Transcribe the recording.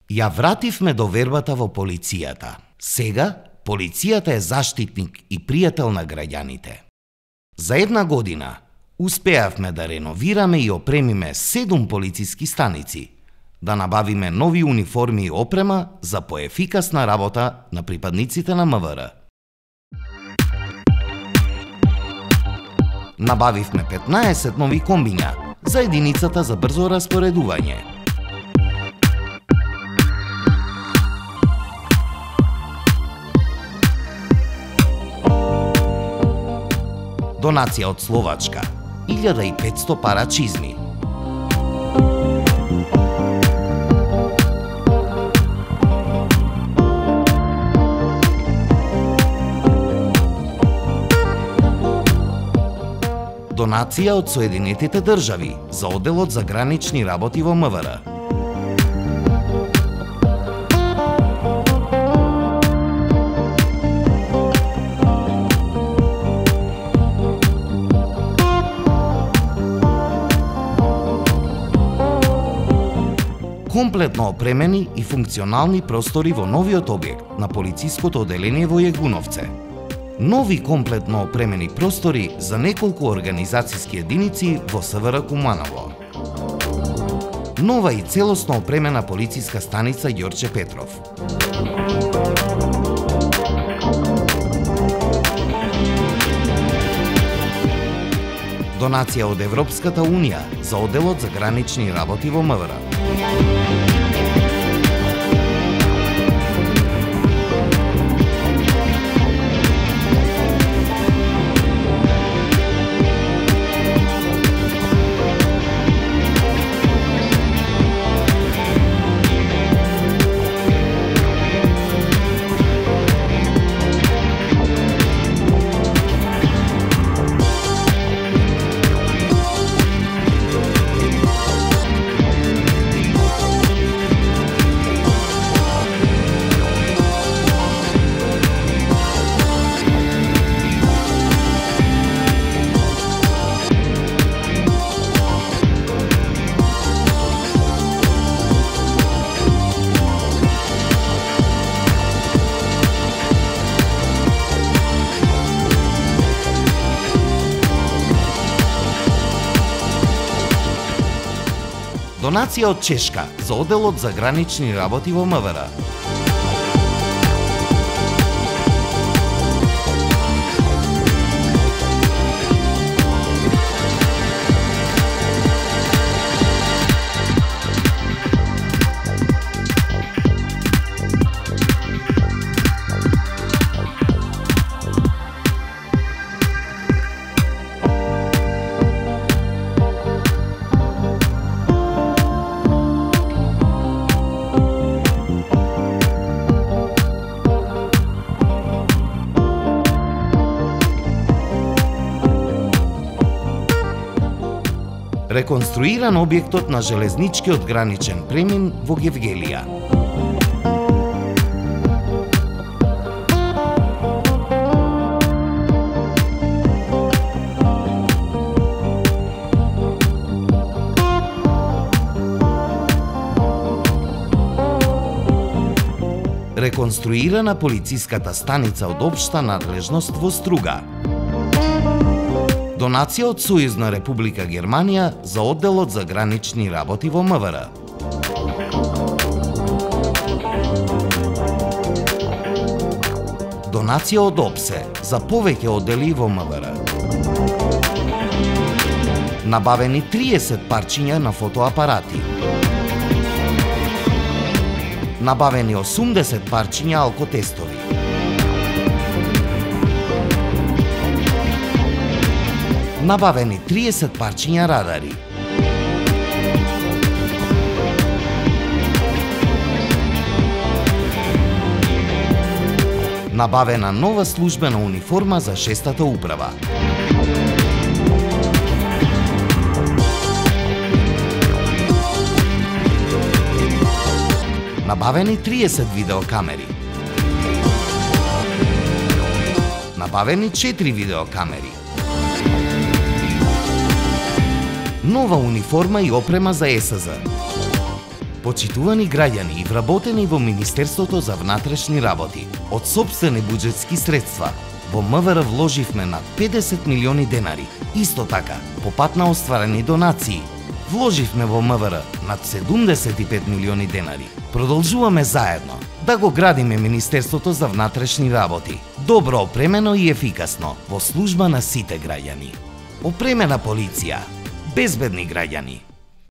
Ја вративме довербата во полицијата. Сега, полицијата е заштитник и пријател на граѓаните. За една година успеавме да реновираме и опремиме 7 полициски станици, да набавиме нови униформи и опрема за поефикасна работа на припадниците на МВР. Набавивме 15 нови комбиња за единицата за брзо распоредување. Донација од Словачка, 1500 пара чизми. Донација од Соединетите држави за одделот за гранични работи во МВР. Комплетно опремени и функционални простори во новиот објект на полициското оделение во Јегуновце. Нови комплетно опремени простори за неколку организацијски единици во СВР Куманово. Нова и целосно опремена полициска станица Ѓорче Петров. Донација од Европската Унија за одделот за гранични работи во МВР. Донација од Чешка за одделот за гранични работи во МВР. Реконструиран објектот на железничкиот граничен премин во Гевгелија. Реконструирана полициската станица од општа надлежност во Струга. Донација од Сојузна Република Германија за одделот за гранични работи во МВР. Донација од ОПСЕ за повеќе оддели во МВР. Набавени 30 парчиња на фотоапарати. Набавени 80 парчиња алкотестови. Набавени 30 парчиња радари. Набавена нова службена униформа за 6-та управа. Набавени 30 видеокамери. Набавени 4 видеокамери. Нова униформа и опрема за СЗ. Почитувани граѓани и вработени во Министерството за внатрешни работи, од сопствени буџетски средства, во МВР вложивме над 50 милиони денари. Исто така, по пат на остварени донации, вложивме во МВР над 75 милиони денари. Продолжуваме заедно да го градиме Министерството за внатрешни работи, добро опремено и ефикасно во служба на сите граѓани. Опремена полиција, безбедни граѓани.